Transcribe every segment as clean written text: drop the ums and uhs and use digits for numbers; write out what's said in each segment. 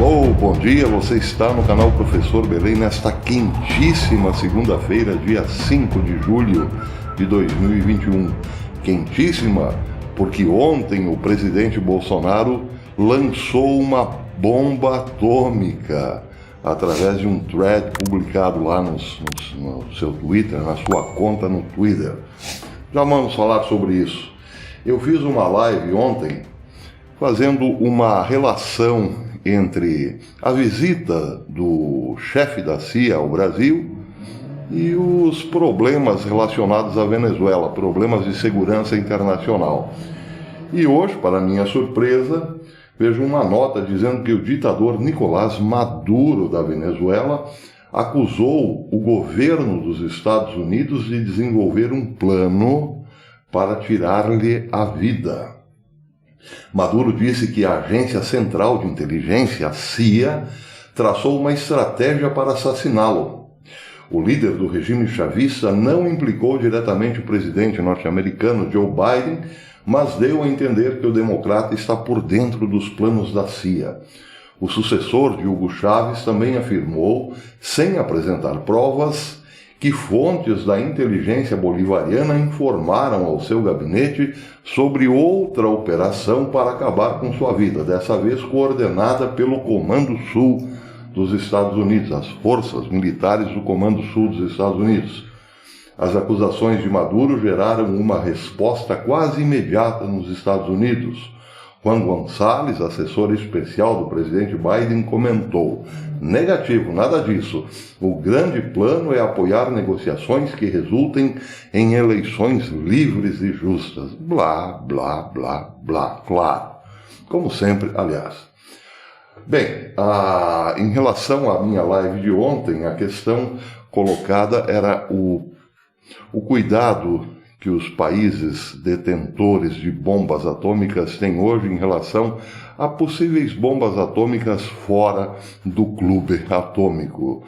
Alô, bom dia, você está no canal Professor Belém nesta quentíssima segunda-feira, dia 5 de julho de 2021. Quentíssima porque ontem o presidente Bolsonaro lançou uma bomba atômica através de um thread publicado lá no seu Twitter, na sua conta no Twitter. Já vamos falar sobre isso. Eu fiz uma live ontem fazendo uma relação entre a visita do chefe da CIA ao Brasil e os problemas relacionados à Venezuela, problemas de segurança internacional. E hoje, para minha surpresa, vejo uma nota dizendo que o ditador Nicolás Maduro da Venezuela acusou o governo dos Estados Unidos de desenvolver um plano para tirar-lhe a vida. Maduro disse que a Agência Central de Inteligência, a CIA, traçou uma estratégia para assassiná-lo. O líder do regime chavista não implicou diretamente o presidente norte-americano Joe Biden, mas deu a entender que o democrata está por dentro dos planos da CIA. O sucessor de Hugo Chávez também afirmou, sem apresentar provas, que fontes da inteligência bolivariana informaram ao seu gabinete sobre outra operação para acabar com sua vida, dessa vez coordenada pelo Comando Sul dos Estados Unidos, as forças militares do Comando Sul dos Estados Unidos. As acusações de Maduro geraram uma resposta quase imediata nos Estados Unidos. Juan González, assessor especial do presidente Biden, comentou: negativo, nada disso. O grande plano é apoiar negociações que resultem em eleições livres e justas. Blá, blá, blá, blá, claro. Como sempre, aliás. Bem, em relação à minha live de ontem, a questão colocada era o cuidado que os países detentores de bombas atômicas têm hoje em relação a possíveis bombas atômicas fora do clube atômico.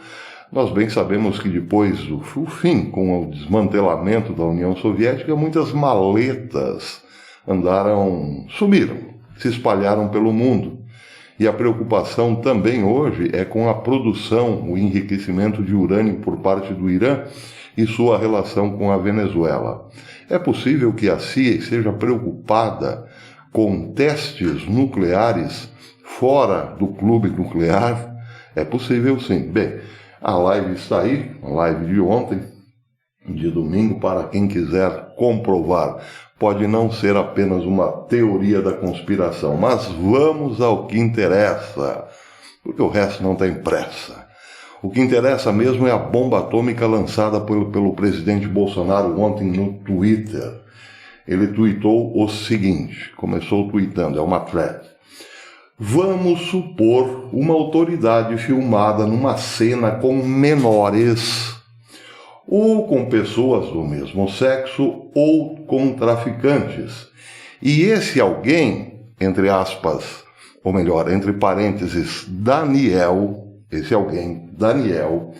Nós bem sabemos que depois do fim, com o desmantelamento da União Soviética, muitas maletas sumiram, se espalharam pelo mundo. E a preocupação também hoje é com a produção, o enriquecimento de urânio por parte do Irã e sua relação com a Venezuela. É possível que a CIA esteja preocupada com testes nucleares fora do clube nuclear? É possível sim. Bem, a live está aí, a live de ontem, de domingo, para quem quiser comprovar. Pode não ser apenas uma teoria da conspiração, mas vamos ao que interessa, porque o resto não tem pressa. O que interessa mesmo é a bomba atômica lançada pelo presidente Bolsonaro ontem no Twitter. Ele tweetou o seguinte, começou tweetando, é uma thread. Vamos supor uma autoridade filmada numa cena com menores, ou com pessoas do mesmo sexo, ou com traficantes. E esse alguém, entre aspas, ou melhor, entre parênteses, Daniel, esse alguém, Daniel,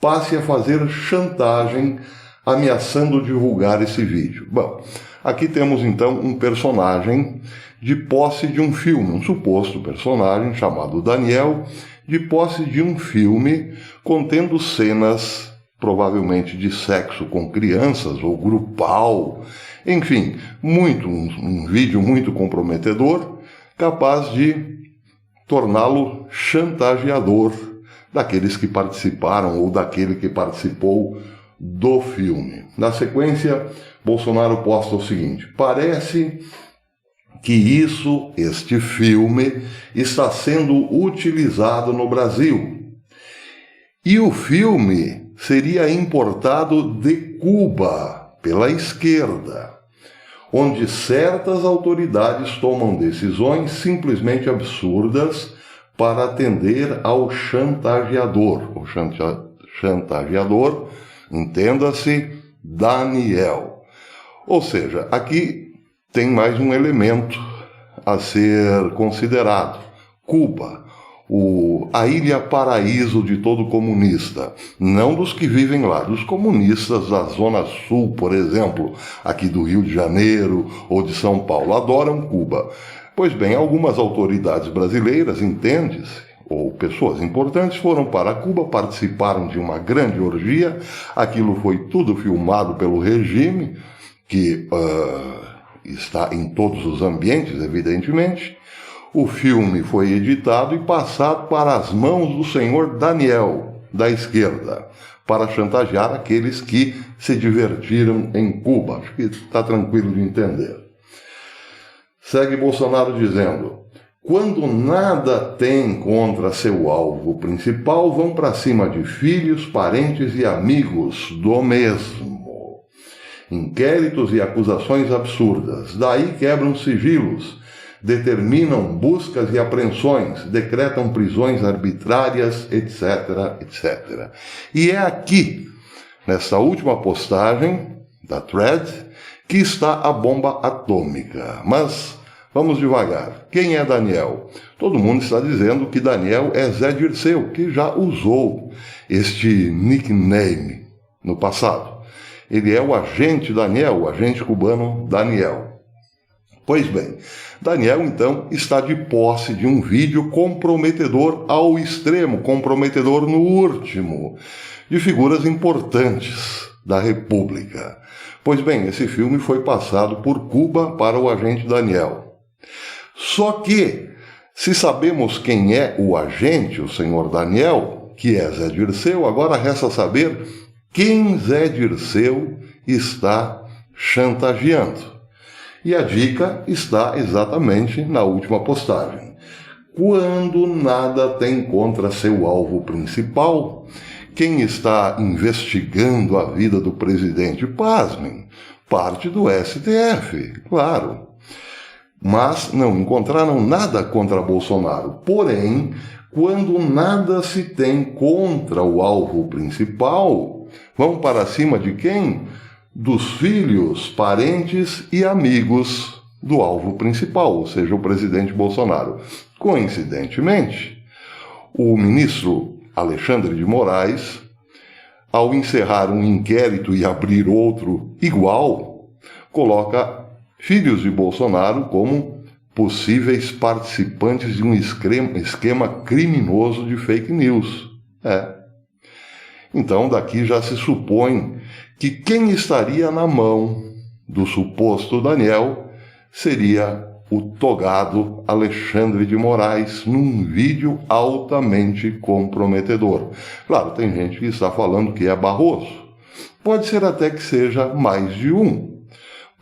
passe a fazer chantagem ameaçando divulgar esse vídeo. Bom, aqui temos então um personagem de posse de um filme, um suposto personagem chamado Daniel, de posse de um filme contendo cenas provavelmente de sexo com crianças ou grupal, enfim, um vídeo muito comprometedor, capaz de torná-lo chantageador daqueles que participaram ou daquele que participou do filme. Na sequência, Bolsonaro posta o seguinte: parece que este filme, está sendo utilizado no Brasil. E o filme seria importado de Cuba, pela esquerda, onde certas autoridades tomam decisões simplesmente absurdas para atender ao chantageador. O chantageador, entenda-se, Daniel. Ou seja, aqui tem mais um elemento a ser considerado. Cuba, a ilha paraíso de todo comunista, não dos que vivem lá, dos comunistas da Zona Sul, por exemplo, aqui do Rio de Janeiro ou de São Paulo, adoram Cuba. Pois bem, algumas autoridades brasileiras, entende-se, ou pessoas importantes foram para Cuba, participaram de uma grande orgia. Aquilo foi tudo filmado pelo regime, que está em todos os ambientes, evidentemente. O filme foi editado e passado para as mãos do senhor Daniel, da esquerda, para chantagear aqueles que se divertiram em Cuba. Acho que está tranquilo de entender. Segue Bolsonaro dizendo: quando nada tem contra seu alvo principal, vão para cima de filhos, parentes e amigos do mesmo. Inquéritos e acusações absurdas, daí quebram sigilos, determinam buscas e apreensões, decretam prisões arbitrárias, etc, etc. E é aqui, nessa última postagem da Thread, que está a bomba atômica. Mas vamos devagar. Quem é Daniel? Todo mundo está dizendo que Daniel é Zé Dirceu, que já usou este nickname no passado. Ele é o agente Daniel, o agente cubano Daniel. Pois bem, Daniel então está de posse de um vídeo comprometedor ao extremo, comprometedor no último, de figuras importantes da República. Pois bem, esse filme foi passado por Cuba para o agente Daniel. Só que, se sabemos quem é o agente, o senhor Daniel, que é Zé Dirceu, agora resta saber quem Zé Dirceu está chantageando. E a dica está exatamente na última postagem. Quando nada tem contra seu alvo principal, quem está investigando a vida do presidente, pasmem, parte do STF, claro. Mas não encontraram nada contra Bolsonaro. Porém, quando nada se tem contra o alvo principal, vão para cima de quem? Dos filhos, parentes e amigos do alvo principal, ou seja, o presidente Bolsonaro. Coincidentemente, o ministro Alexandre de Moraes, ao encerrar um inquérito e abrir outro igual, coloca filhos de Bolsonaro como possíveis participantes de um esquema criminoso de fake news. Então, daqui já se supõe que quem estaria na mão do suposto Daniel seria o togado Alexandre de Moraes, num vídeo altamente comprometedor. Claro, tem gente que está falando que é Barroso. Pode ser até que seja mais de um,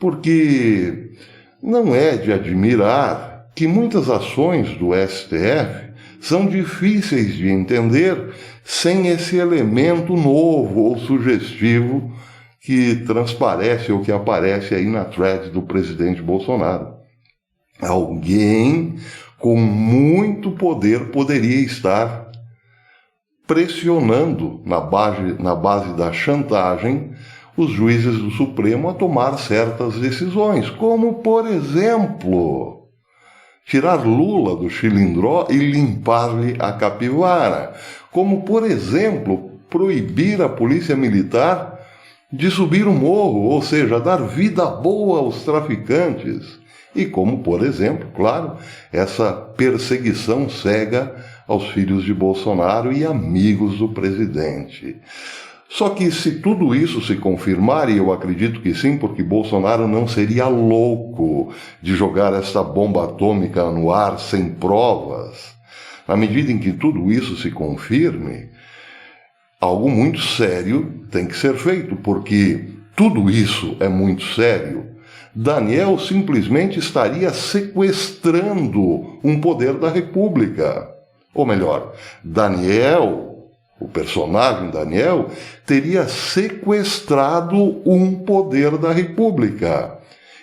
porque não é de admirar que muitas ações do STF são difíceis de entender sem esse elemento novo ou sugestivo que transparece ou que aparece aí na thread do presidente Bolsonaro. Alguém com muito poder poderia estar pressionando na base da chantagem os juízes do Supremo a tomar certas decisões, como, por exemplo, tirar Lula do chilindró e limpar-lhe a capivara, como, por exemplo, proibir a polícia militar de subir o morro, ou seja, dar vida boa aos traficantes, e como, por exemplo, claro, essa perseguição cega aos filhos de Bolsonaro e amigos do presidente. Só que se tudo isso se confirmar, e eu acredito que sim, porque Bolsonaro não seria louco de jogar esta bomba atômica no ar sem provas, na medida em que tudo isso se confirme, algo muito sério tem que ser feito, porque tudo isso é muito sério. Daniel simplesmente estaria sequestrando um poder da República. Ou melhor, Daniel, o personagem Daniel, teria sequestrado um poder da República.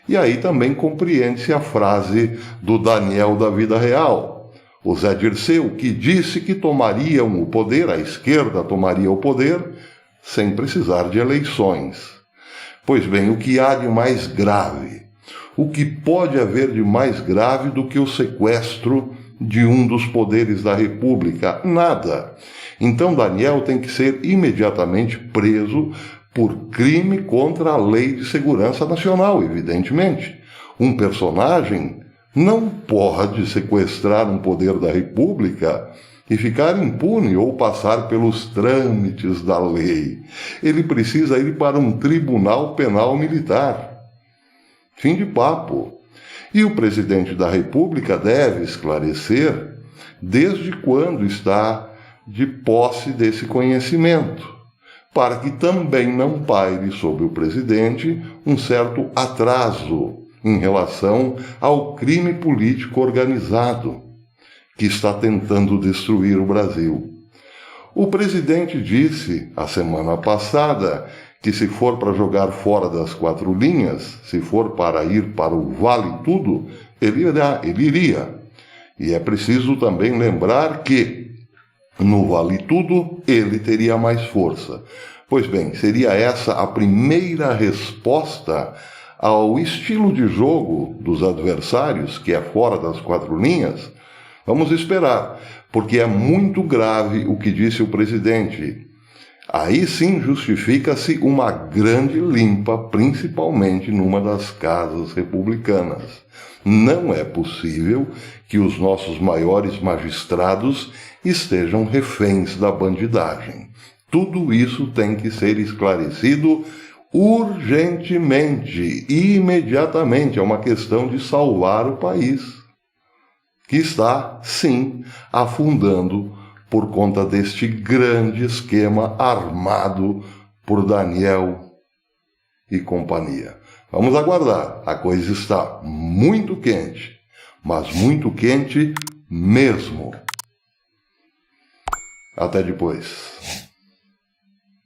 E aí também compreende-se a frase do Daniel da vida real. O Zé Dirceu, que disse que tomariam o poder, a esquerda tomaria o poder, sem precisar de eleições. Pois bem, o que há de mais grave? O que pode haver de mais grave do que o sequestro de um dos poderes da República? Nada. Então Daniel tem que ser imediatamente preso por crime contra a Lei de Segurança Nacional, evidentemente. Um personagem não pode sequestrar um poder da República e ficar impune ou passar pelos trâmites da lei. Ele precisa ir para um tribunal penal militar. Fim de papo. E o presidente da República deve esclarecer desde quando está de posse desse conhecimento, para que também não paire sobre o presidente um certo atraso em relação ao crime político organizado que está tentando destruir o Brasil. O presidente disse, a semana passada, que se for para jogar fora das 4 linhas, se for para ir para o vale tudo, ele iria. E é preciso também lembrar que, no vale tudo, ele teria mais força. Pois bem, seria essa a primeira resposta ao estilo de jogo dos adversários, que é fora das 4 linhas? Vamos esperar, porque é muito grave o que disse o presidente. Aí sim justifica-se uma grande limpa, principalmente numa das casas republicanas. Não é possível que os nossos maiores magistrados estejam reféns da bandidagem. Tudo isso tem que ser esclarecido urgentemente, imediatamente. É uma questão de salvar o país, que está, sim, afundando por conta deste grande esquema armado por Daniel e companhia. Vamos aguardar. A coisa está muito quente, mas muito quente mesmo. Até depois.